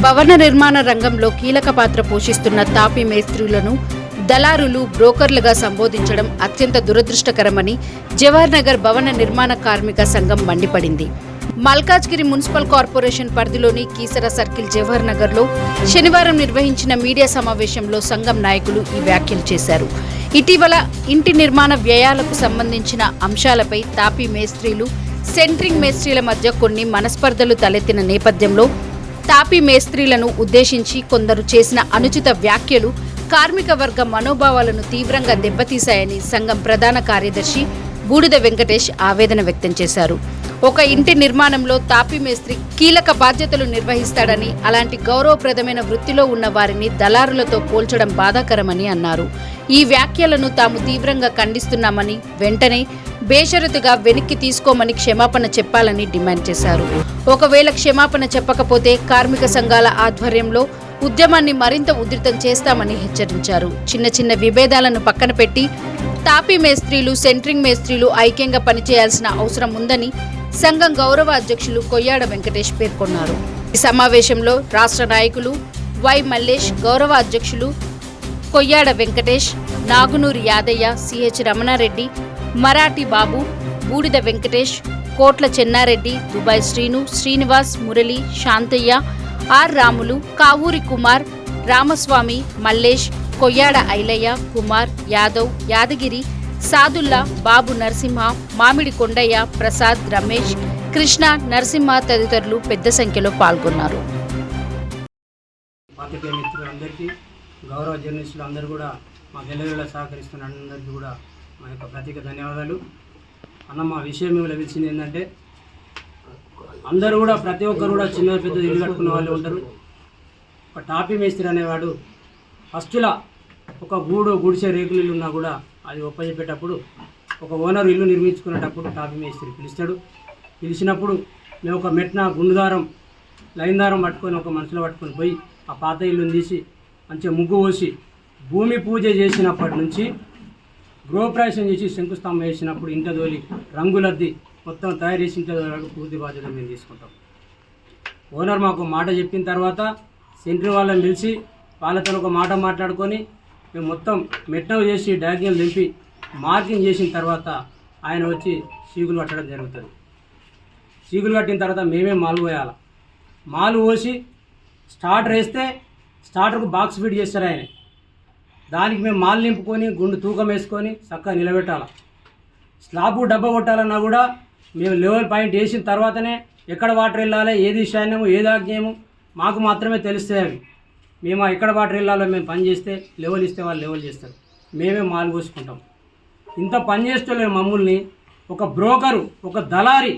భవన నిర్మాణ రంగంలో కీలక పాత్ర పోషిస్తున్న తాపీ మేస్త్రీలను దళారులు బ్రోకర్లుగా సంబోధించడం అత్యంత దురదృష్టకరమని జవహర్ నగర్ భవన నిర్మాణ కార్మిక సంఘం మండిపడింది. మల్కాజ్గిరి మున్సిపల్ కార్పొరేషన్ పరిధిలోని కీసర సర్కిల్ జవహర్ నగర్లో శనివారం నిర్వహించిన మీడియా సమావేశంలో సంఘం నాయకులు ఈ వ్యాఖ్యలు చేశారు. ఇటీవల ఇంటి నిర్మాణ వ్యయాలకు సంబంధించిన అంశాలపై తాపీ మేస్త్రీలు, సెంట్రింగ్ మేస్త్రీల మధ్య కొన్ని మనస్పర్ధలు తలెత్తిన నేపథ్యంలో తాపీ మేస్త్రీలను ఉద్దేశించి కొందరు చేసిన అనుచిత వ్యాఖ్యలు కార్మిక వర్గ మనోభావాలను తీవ్రంగా దెబ్బతీశాయని సంఘం ప్రధాన కార్యదర్శి బూడిద వెంకటేష్ ఆవేదన వ్యక్తం చేశారు. ఒక ఇంటి నిర్మాణంలో తాపీ మేస్త్రి కీలక బాధ్యతలు నిర్వహిస్తాడని, అలాంటి గౌరవప్రదమైన వృత్తిలో ఉన్న వారిని దళారులతో పోల్చడం బాధాకరమని అన్నారు. ఈ వ్యాఖ్యలను తాము తీవ్రంగా ఖండిస్తున్నామని, వెంటనే బేషరతుగా వెనక్కి తీసుకోమని క్షమాపణ చెప్పాలని డిమాండ్ చేశారు. ఒకవేళ క్షమాపణ చెప్పకపోతే కార్మిక సంఘాల ఆధ్వర్యంలో ఉద్యమాన్ని మరింత ఉధృతం చేస్తామని హెచ్చరించారు. చిన్న చిన్న విభేదాలను పక్కన పెట్టి తాపీ మేస్త్రీలు, సెంట్రింగ్ మేస్త్రీలు ఐక్యంగా పనిచేయాల్సిన అవసరం ఉందని సంఘం గౌరవ అధ్యక్షులు కొయ్యాడ వెంకటేష్ పేర్కొన్నారు. ఈ సమావేశంలో రాష్ట్ర నాయకులు వై మల్లేష్, గౌరవ అధ్యక్షులు కొయ్యాడ వెంకటేష్, నాగునూరి యాదయ్య, సిహెచ్ రమణారెడ్డి, మరాఠీ బాబు, బూడిద వెంకటేష్, కోట్ల చెన్నారెడ్డి, దుబాయ్ శ్రీను, శ్రీనివాస్, మురళి, శాంతయ్య, ఆర్ రాములు, కావూరి కుమార్, రామస్వామి, మల్లేష్, కొయ్యాడ ఐలయ్య, కుమార్, యాదవ్, యాదగిరి, సాదుల్లా, బాబు నరసింహ, మామిడి కొండయ్య, ప్రసాద్, రమేష్, కృష్ణ, నరసింహ తదితరులు పెద్ద సంఖ్యలో పాల్గొన్నారు. గౌరవ జర్నలిస్టులు అందరూ కూడా మా గెలవేళ సహకరిస్తున్న అందరికీ కూడా మా యొక్క ప్రత్యేక ధన్యవాదాలు. అన్న, మా విషయం మేము లభించింది ఏంటంటే, అందరూ కూడా ప్రతి ఒక్కరు కూడా చిన్న పెద్ద ఇల్లు కట్టుకున్న వాళ్ళు ఉంటారు. ఒక టాపీ మేస్త్రి అనేవాడు ఫస్టులా ఒక గుడిసే రేకులు ఇల్లు ఉన్నా కూడా అది ఒప్పచెప్పేటప్పుడు ఒక ఓనర్ ఇల్లు నిర్మించుకునేటప్పుడు టాపీ మేస్త్రి పిలుస్తాడు. పిలిచినప్పుడు మేము ఒక మెట్న గుండుదారం లైన్ దారం పట్టుకొని ఒక మనుషులు పట్టుకొని పోయి ఆ పాత ఇల్లుని తీసి మంచిగా ముగ్గు పోసి భూమి పూజ చేసినప్పటి నుంచి గృహప్రవేశం చేసి శంకుస్థాపన వేసినప్పుడు ఇంట దోలి రంగులద్ది మొత్తం తయారు చేసి ఇంట దోలి పూర్తి బాధ్యత మేము తీసుకుంటాం. ఓనర్ మాకు మాట చెప్పిన తర్వాత సెంట్రీ వాళ్ళని పిలిచి వాళ్ళతో ఒక మాట మాట్లాడుకొని మేము మొత్తం మెట్నవ్ చేసి డాగ్యం దింపి మార్కింగ్ చేసిన తర్వాత ఆయన వచ్చి సీగులు కట్టడం జరుగుతుంది. సీగులు కట్టిన తర్వాత మేమే మాలు పోయాలి. మాలు పోసి స్టార్టర్ వేస్తే స్టార్టర్కు బాక్స్ ఫిట్ చేస్తారు ఆయన. దానికి మేము మాలు నింపుకొని గుండు తూకం వేసుకొని చక్కగా నిలబెట్టాలి. స్లాబు డబ్బా కొట్టాలన్నా కూడా మేము లెవెల్ పాయింట్ వేసిన తర్వాతనే ఎక్కడ వాటర్ వెళ్ళాలి, ఏది శాన్యము, ఏది ఆజ్ఞేయము మాకు మాత్రమే తెలుస్తాయి. అవి మేము ఎక్కడ వాటర్ వెళ్ళాలో మేము పని చేస్తే లెవెల్ ఇస్తే వాళ్ళు లెవెల్ చేస్తారు. మేమే మాలు పోసుకుంటాం. ఇంత పని చేస్తలేము మమ్మల్ని ఒక బ్రోకరు, ఒక దళారి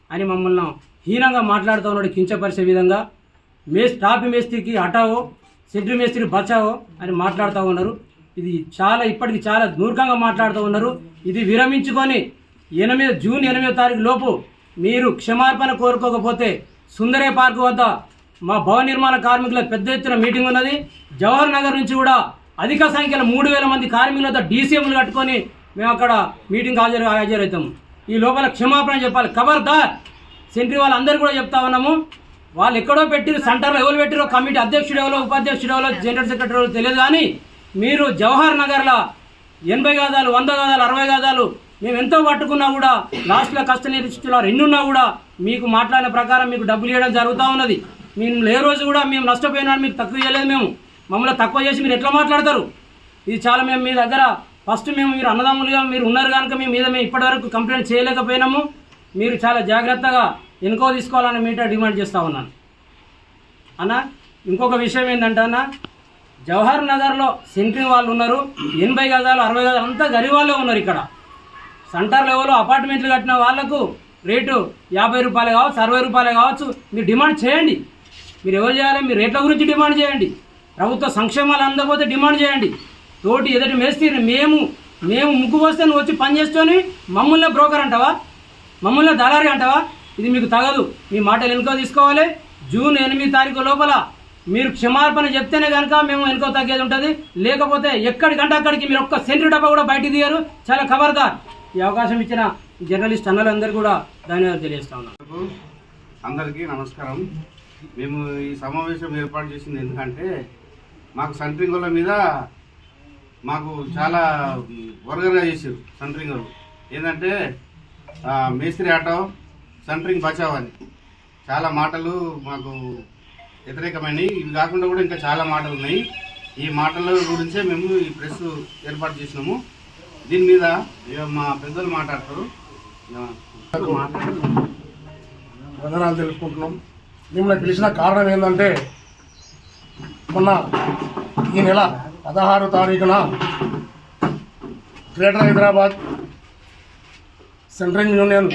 అని మమ్మల్ని హీనంగా మాట్లాడుతూ ఉన్నాడు. కించపరిచే విధంగా టాపీ మేస్త్రికి హటావో, సెంట్రీ మేస్త్రికి బచావో అని మాట్లాడుతూ ఉన్నారు. ఇది ఇప్పటికి చాలా మూర్ఖంగా మాట్లాడుతూ ఉన్నారు. ఇది విరమించుకొని జూన్ 8వ తారీఖు లోపు మీరు క్షమాపణ కోరుకోకపోతే సుందరే పార్క్ వద్ద మా భవన నిర్మాణ కార్మికుల పెద్ద ఎత్తున మీటింగ్ ఉన్నది. జవహర్ నగర్ నుంచి కూడా అధిక సంఖ్యలో 3000 మంది కార్మికులతో డీసీఎంలు కట్టుకొని మేము అక్కడ మీటింగ్ హాజరవుతాము. ఈ లోపల క్షమాపణ చెప్పాలి. ఖబర్దార్ సెంట్రీ వాళ్ళందరూ కూడా చెప్తా ఉన్నాము. వాళ్ళు ఎక్కడో పెట్టిరు, సెంటర్లో ఎవరు పెట్టిరో, కమిటీ అధ్యక్షుడు ఎవరో, ఉపాధ్యక్షుడు ఎవరో, జనరల్ సెక్రటరీ ఎవరో తెలియదు. కానీ మీరు జవహర్ నగర్లో 80 గజాలు, 100 గజాలు, 60 గజాలు మేము ఎంతో పట్టుకున్నా కూడా లాస్ట్లో కష్ట నిరీక్షిస్తున్నారు. ఎన్నున్నా కూడా మీకు మాట్లాడిన ప్రకారం మీకు డబ్బులు ఇవ్వడం జరుగుతూ ఉన్నది. మేము ఏ రోజు కూడా మేము నష్టపోయినా మీకు తక్కువ చేయలేదు. మమ్మల్ని తక్కువ చేసి మీరు ఎట్లా మాట్లాడతారు? ఇది చాలా మేము మీ దగ్గర ఫస్ట్ మీరు అన్నదమ్ములుగా మీరు ఉన్నారు కనుక మేము ఇప్పటివరకు కంప్లైంట్ చేయలేకపోయినాము. మీరు చాలా జాగ్రత్తగా ఎన్కో తీసుకోవాలని మీట డిమాండ్ చేస్తూ ఉన్నాను. అన్న, ఇంకొక విషయం ఏంటంటే అన్న, జవహర్ నగర్లో సెంట్రింగ్ వాళ్ళు ఉన్నారు. 80 గజాలు, 60 గజాలు అంతా గరీబ్ వాళ్ళే ఉన్నారు. ఇక్కడ సెంటర్ లెవెల్లో అపార్ట్మెంట్లు కట్టిన వాళ్లకు రేటు 50 రూపాయలు కావచ్చు, 60 రూపాయలు కావచ్చు. మీరు డిమాండ్ చేయండి. మీరు ఎవరు చేయాలి? మీరు రేట్ల గురించి డిమాండ్ చేయండి. ప్రభుత్వ సంక్షేమాలు అందకపోతే డిమాండ్ చేయండి. తోటి ఎదుటి మేస్త్రి మేము ముగ్గు పోస్తే నువ్వు వచ్చి పని చేస్తూనే మమ్మల్ని బ్రోకర్ అంటావా, మమ్మల్ని దళారి అంటావా? ఇది మీకు తగదు. మీ మాటలు ఎన్నికో తీసుకోవాలి. జూన్ 8వ తారీఖు లోపల మీరు క్షమాపణ చెప్తేనే కనుక మేము ఎన్నికో తగ్గేది ఉంటుంది. లేకపోతే ఎక్కడికంటే అక్కడికి మీరు ఒక్క సెంట్రీ డబ్బా కూడా బయటికి తీయరు. చాలా ఖబర్దార్. ఈ అవకాశం ఇచ్చిన జర్నలిస్ట్ అన్నలందరూ కూడా ధన్యవాదాలు తెలియజేస్తా ఉన్నాను. అందరికీ నమస్కారం. మేము ఈ సమావేశం ఏర్పాటు చేసింది ఎందుకంటే మాకు సెంట్రింగుల మీద మాకు చాలా వరగరగా చేసారు. సెంట్రింగులు ఏంటంటే మేస్త్రి ఆటో సెంట్రింగ్ బచావ్ అని చాలా మాటలు మాకు వ్యతిరేకమైనవి. ఇవి కాకుండా కూడా ఇంకా చాలా మాటలు ఉన్నాయి. ఈ మాటల గురించే మేము ఈ ప్రెస్ ఏర్పాటు చేసినాము. దీని మీద మా పెద్దలు మాట్లాడతారు. వందనాలు తెలుసుకుంటున్నాం. మిమ్మల్ని పిలిచిన కారణం ఏంటంటే మొన్న ఈ నెల 16వ తారీఖున గ్రేటర్ హైదరాబాద్ సెంట్రింగ్ యూనియన్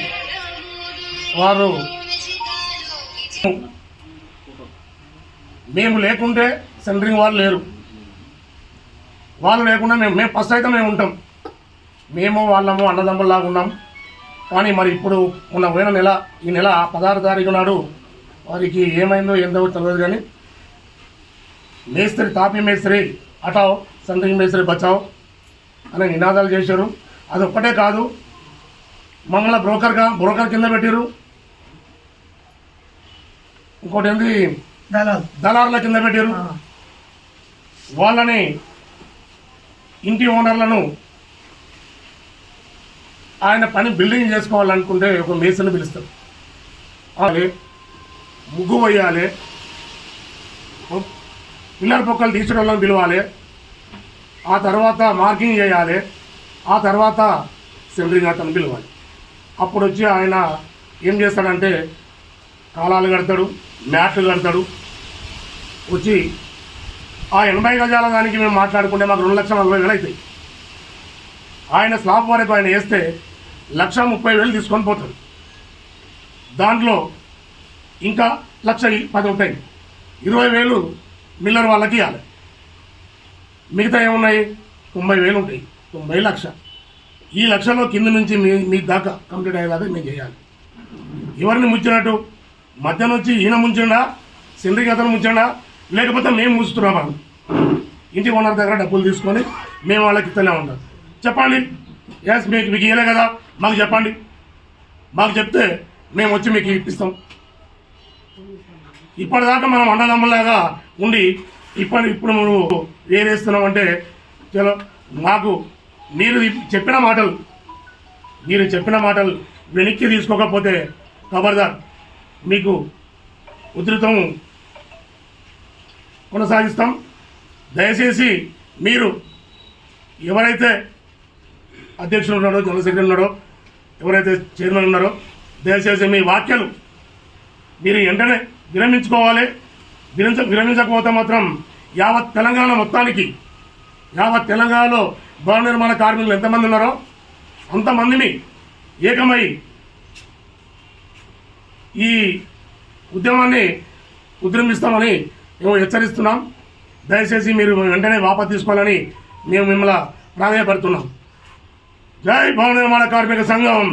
వారు మేము లేకుంటే సెంట్రింగ్ వాళ్ళు లేరు, వాళ్ళు లేకుండా మేము ఫస్ట్ అయితే మేము ఉంటాం. మేము వాళ్ళము అన్నదమ్ముల్లాగా ఉన్నాం. కానీ మరి ఇప్పుడు మొన్న పోయిన నెల ఈ నెల 16వ తారీఖు నాడు వారికి ఏమైందో ఏందో తెలియదు కానీ మేస్త్రి తాపీ మేస్త్రి హటావ్ సెంట్రింగ్ మేస్త్రి బచావ్ అనే నినాదాలు చేశారు. అది ఒక్కటే కాదు, మమ్మల్ని బ్రోకర్ కింద పెట్టారు. ఇంకోటి ఏంది దళారుల కింద పెట్టారు. వాళ్ళని ఇంటి ఓనర్లను ఆయన పని బిల్డింగ్ చేసుకోవాలనుకుంటే ఒక మేస్త్రిని పిలుస్తారు. ముగ్గు వేయాలి, పిల్లర్ పొక్కలు తీసిన వాళ్ళని పిలవాలి, ఆ తర్వాత మార్కింగ్ చేయాలి, ఆ తర్వాత సెంట్రింగ్ అతను పిలవాలి. అప్పుడు వచ్చి ఆయన ఏం చేస్తాడంటే కాలాలు కడతాడు, మ్యాట్లు కడతాడు. వచ్చి ఆ 80 గజాల దానికి మేము మాట్లాడుకుంటే మాకు 2,40,000 అవుతాయి. ఆయన స్లాబ్ వరకు ఆయన వేస్తే 1,30,000 తీసుకొని పోతాడు. దాంట్లో ఇంకా 1,10,000 ఉంటాయి. 20,000 మిల్లర్ వాళ్ళకి ఇవ్వాలి. మిగతా ఏమున్నాయి 90,000 ఉంటాయి. 90 లక్ష. ఈ లక్షలో కింద నుంచి మీ దాకా కంప్లీట్ అయ్యేలాగా మేము చేయాలి. ఎవరిని ముంచినట్టు మధ్య నుంచి ఈయన ముంచిండా, సెంట్రింగ్ అతను ముంచిండా, లేకపోతే మేము ముంచుతున్నామా? ఇంటి ఓనర్ దగ్గర డబ్బులు తీసుకొని మేము వాళ్ళకి ఇస్తూనే ఉంటాం. చెప్పండి, ఎస్ మీకు ఇవ్వలే కదా మాకు చెప్పండి, మాకు చెప్తే మేము వచ్చి మీకు ఇప్పిస్తాం. ఇప్పటిదాకా మనం అన్నదమ్ములాగా ఉండి ఇప్పుడు మనం వేరేస్తున్నామంటే చలో మాకు మీరు చెప్పిన మాటలు వెనక్కి తీసుకోకపోతే ఖబర్దార్ మీకు ఉధృతం కొనసాగిస్తాం. దయచేసి మీరు ఎవరైతే అధ్యక్షులు ఉన్నాడో, జనరల్ సెక్రటరీ ఉన్నాడో, ఎవరైతే చైర్మన్ ఉన్నారో దయచేసి మీ వ్యాఖ్యలు మీరు వెంటనే విరమించుకోవాలి. విరమించకపోతే మాత్రం యావత్ తెలంగాణ మొత్తానికి, యావత్ తెలంగాణలో భవన నిర్మాణ కార్మికులు ఎంతమంది ఉన్నారో అంతమందిని ఏకమై ఈ ఉద్యమాన్ని ఉద్యమిస్తామని మేము హెచ్చరిస్తున్నాం. దయచేసి మీరు వెంటనే వాపసు తీసుకోవాలని మేము మిమ్మల్ని ప్రాధాన్యపడుతున్నాం. జై భవన నిర్మాణ కార్మిక సంఘం,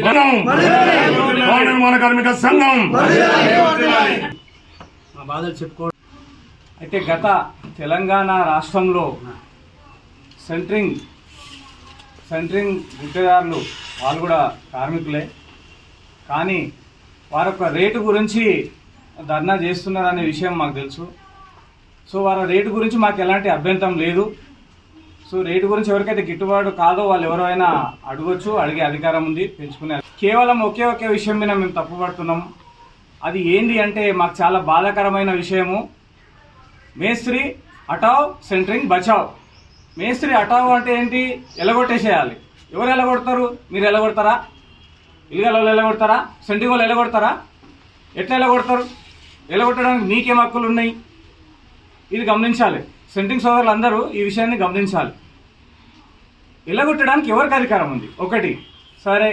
భవన నిర్మాణ కార్మిక సంఘం. మా బాధలు చెప్పుకోవడం అయితే గత తెలంగాణ రాష్ట్రంలో సెంట్రింగ్ గుట్టదారులు వాళ్ళు కూడా కార్మికులే, కానీ వారొక రేటు గురించి ధర్నా చేస్తున్నారనే విషయం మాకు తెలుసు. సో వారి రేటు గురించి మాకు ఎలాంటి అభ్యంతరం లేదు. సో రేటు గురించి ఎవరికైతే గిట్టుబాటు కాదో వాళ్ళు ఎవరైనా అడగొచ్చు, అడిగే అధికారం ఉంది, పెంచుకునే. కేవలం ఒకే విషయం మీద మేము తప్పుపడుతున్నాం. అది ఏంటి అంటే మాకు చాలా బాధాకరమైన విషయము. మేస్త్రి హటావ్ సెంట్రింగ్ బచావ్. మేస్త్రి హటావ్ అంటే ఏంటి? ఎలగొట్టేసేయాలి. ఎవరు ఎలగొడతారు? మీరు ఎలగొడతారా? ఇల్లుగల వాళ్ళు ఎలగొడతారా? సెంట్రింగ్ వాళ్ళు ఎలగొడతారా? ఎట్లా ఎలగొడతారు? ఎలగొట్టడానికి మీకేం హక్కులు ఉన్నాయి? ఇది గమనించాలి. సెంట్రింగ్ సోదరులు అందరూ ఈ విషయాన్ని గమనించాలి. ఎలగొట్టడానికి ఎవరికి అధికారం ఉంది? ఒకటి, సరే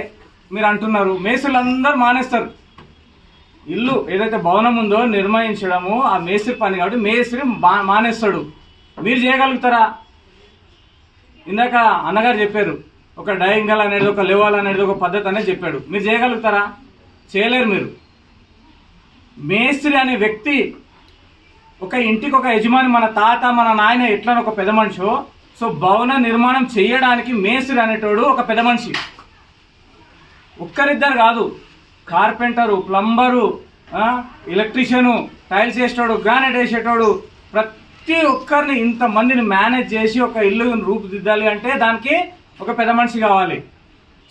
మీరు అంటున్నారు మేస్త్రులు అందరూ మానేస్తారు. ఇల్లు ఏదైతే భవనం ఉందో నిర్మించడము ఆ మేస్త్రి పని కాబట్టి మేస్త్రి మానేస్తాడు. మీరు చేయగలుగుతారా? ఇందాక అన్నగారు చెప్పారు, ఒక డయాంగల్ అనేది, ఒక లెవెల్ అనేది, ఒక పద్ధతి అనేది చెప్పాడు. మీరు చేయగలుగుతారా? చేయలేరు. మీరు మేస్త్రి అనే వ్యక్తి ఒక ఇంటికి ఒక యజమాని, మన తాత మన నాయన ఎట్లా ఒక పెద్ద మనిషో, సో భవన నిర్మాణం చేయడానికి మేస్త్రి అనేటోడు ఒక పెద్ద మనిషి. ఒక్కరిద్దరు కాదు, కార్పెంటరు, ప్లంబరు, ఎలక్ట్రీషియను, టైల్స్ వేసేటోడు, గ్రానైట్ వేసేటోడు, ప్రతి ఒక్కరిని ఇంతమందిని మేనేజ్ చేసి ఒక ఇల్లు రూపుదిద్దాలి అంటే దానికి ఒక పెద్ద మనిషి కావాలి.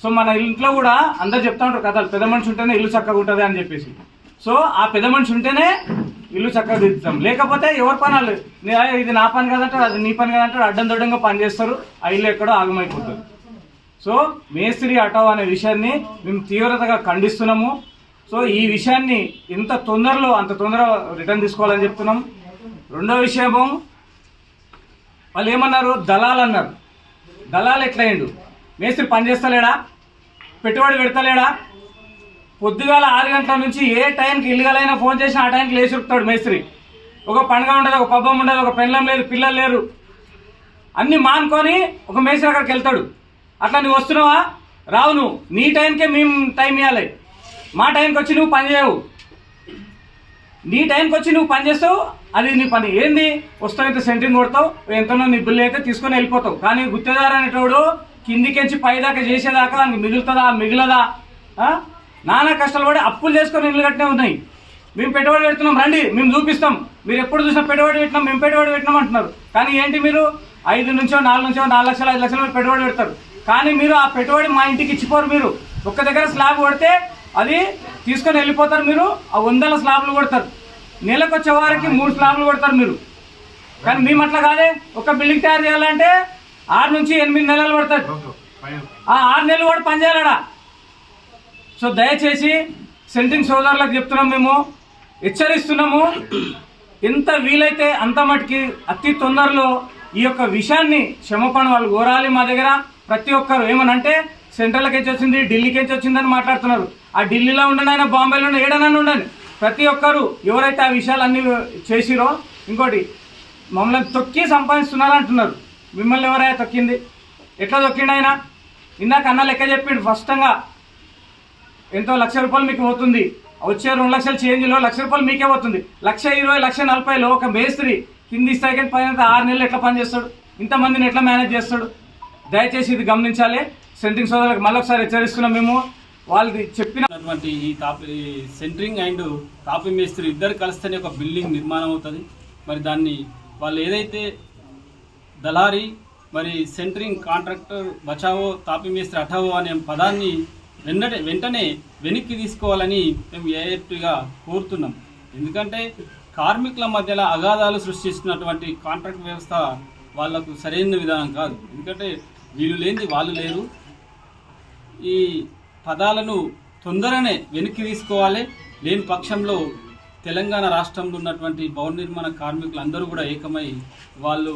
సో మన ఇంట్లో కూడా అందరు చెప్తా ఉంటారు కథలు, పెద్ద మనిషి ఉంటేనే ఇల్లు చక్కగా ఉంటుంది అని చెప్పేసి. సో ఆ పెద్ద మనిషి ఉంటేనే ఇల్లు చక్కగా దిద్దుతాం. లేకపోతే ఎవరి పనాలు, ఇది నా పని కదంటారు, అది నీ పని కదంటారు, అడ్డం దొడ్డంగా పని చేస్తారు, ఆ ఇల్లు ఎక్కడో ఆగమైపోతుంది. సో మేస్త్రి హఠావో అనే విషయాన్ని మేము తీవ్రతగా ఖండిస్తున్నాము. సో ఈ విషయాన్ని ఎంత తొందరలో అంత తొందరగా రిటర్న్ తీసుకోవాలని చెప్తున్నాం. రెండో విషయము, వాళ్ళు ఏమన్నారు, దళాలు అన్నారు. దళాలు ఎట్లయిండు? మేస్త్రి పని చేస్తలేడా, పెట్టుబడి పెడతలేడా? పొద్దుగాల 6 గంటల నుంచి ఏ టైంకి ఇల్లుగలైనా ఫోన్ చేసి ఆ టైంకి లేచి ఉరుకుతాడు మేస్త్రి. ఒక పండుగ ఉండదు, ఒక పబ్బం ఉండదు, ఒక పెళ్ళం లేదు, పిల్లలు లేరు, అన్నీ మానుకొని ఒక మేస్త్రి అక్కడికి వెళ్తాడు. అట్లా నువ్వు వస్తున్నావా, రావు, నువ్వు నీ టైంకే మేము టైం ఇవ్వాలి, మా టైంకి వచ్చి నువ్వు పని చేయవు. నీ టైంకి వచ్చి నువ్వు పని చేస్తావు, అది నీ పని. ఏంది, వస్తావు, ఇంత సెంట్రింగ్ కొడతావు, ఎంతనో నీ బిల్లు అయితే తీసుకొని వెళ్ళిపోతావు. కానీ గుత్తేదారు అనేటోడు కిందికెంచి పైదాకా చేసేదాకా దానికి మిగులుతుందా మిగిలదా? నానా కష్టాలు పడి అప్పులు చేసుకొని ఇల్లు కట్టినే ఉన్నాయి. మేము పెట్టుబడి పెడుతున్నాం, రండి మేము చూపిస్తాం, మీరు ఎప్పుడు చూసినా పెట్టుబడి పెట్టినాం, మేము పెట్టుబడి పెట్టినాం అంటున్నారు. కానీ ఏంటి, మీరు 5 నుంచో 4 నుంచో 4 లక్షలు 5 లక్షలు పెట్టుబడి పెడతారు. కానీ మీరు ఆ పెట్టుబడి మా ఇంటికి ఇచ్చిపోరు. మీరు ఒక్క దగ్గర స్లాబ్ కొడితే అది తీసుకొని వెళ్ళిపోతారు. మీరు ఆ 100 స్లాబ్లు కొడతారు, నెలకు వచ్చే వారికి 3 స్లాబ్లు కొడతారు మీరు. కానీ మేము అట్లా కాదే, ఒక బిల్డింగ్ తయారు చేయాలంటే 6 నుంచి 8 నెలలు పడుతుంది. ఆ 6 నెలలు కూడా పని చేయాలడా. సో దయచేసి సెంట్రింగ్ సోదరులకు చెప్తున్నాం, మేము హెచ్చరిస్తున్నాము, ఎంత వీలైతే అంత మటుకి అతి తొందరలో ఈ యొక్క విషయాన్ని క్షమాపణ వాళ్ళు కోరాలి మా దగ్గర. ప్రతి ఒక్కరు ఏమనంటే సెంట్రల్కి వచ్చింది, ఢిల్లీకి వచ్చిందని మాట్లాడుతున్నారు. ఆ ఢిల్లీలో ఉండండి, ఆయన బాంబేలో ఏడనని ఉండండి, ప్రతి ఒక్కరు ఎవరైతే ఆ విషయాలన్నీ చేసిరో. ఇంకోటి, మమ్మల్ని తొక్కి సంపాదిస్తున్నారు అంటున్నారు. మిమ్మల్ని ఎవరైనా తొక్కింది? ఎట్లా తొక్కిండి ఆయన? ఇందాక అన్న లెక్క చెప్పిండు స్పష్టంగా, ఎంతో ₹1,00,000 మీకు పోతుంది, వచ్చే 2 లక్షల చేంజ్లో ₹1,00,000 మీకే పోతుంది. 1,20,000 1,40,000 ఒక మేస్త్రి కింది స్థాయికి పైన 6 నెలలు ఎట్లా పనిచేస్తాడు? ఇంతమందిని ఎట్లా మేనేజ్ చేస్తాడు? దయచేసి ఇది గమనించాలి. సెంట్రింగ్ సోదరులకు మళ్ళొకసారి హెచ్చరిస్తున్నాం మేము. వాళ్ళది చెప్పినటువంటి ఈ సెంట్రింగ్ అండ్ తాపీ మేస్త్రి ఇద్దరు కలిస్తేనే ఒక బిల్డింగ్ నిర్మాణం అవుతుంది. మరి దాన్ని వాళ్ళు ఏదైతే దళారీ మరి సెంట్రింగ్ కాంట్రాక్టర్ బచావో తాపీ మేస్త్రి హఠావో అనే పదాన్ని వెంటనే వెనక్కి తీసుకోవాలని మేము ఏఎఫ్టీగా కోరుతున్నాం. ఎందుకంటే కార్మికుల మధ్యలో అగాధాలు సృష్టిస్తున్నటువంటి కాంట్రాక్ట్ వ్యవస్థ వాళ్లకు సరైన విధానం కాదు. ఎందుకంటే వీళ్ళు లేనిది వాళ్ళు లేరు. ఈ పదాలను తొందరనే వెనక్కి తీసుకోవాలి. లేని పక్షంలో తెలంగాణ రాష్ట్రంలో ఉన్నటువంటి భవన నిర్మాణ కార్మికులు అందరూ కూడా ఏకమై వాళ్ళు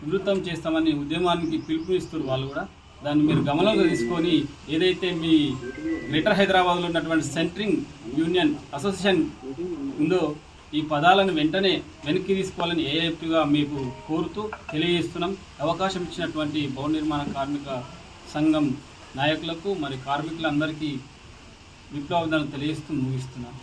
వివృతం చేస్తామని ఉద్యమానికి పిలుపునిస్తారు. వాళ్ళు కూడా దాన్ని మీరు గమనంలో తీసుకొని ఏదైతే మీ గ్రేటర్ హైదరాబాద్లో ఉన్నటువంటి సెంట్రింగ్ యూనియన్ అసోసియేషన్ ఉందో ఈ పదాలను వెంటనే వెనక్కి తీసుకోవాలని ఏఎఫ్టీగా మీకు కోరుతూ తెలియజేస్తున్నాం. అవకాశం ఇచ్చినటువంటి భవన నిర్మాణ కార్మిక సంఘం నాయకులకు మరి కార్మికులందరికీ విప్లవాలను తెలియజేస్తూ ముగిస్తున్నాం.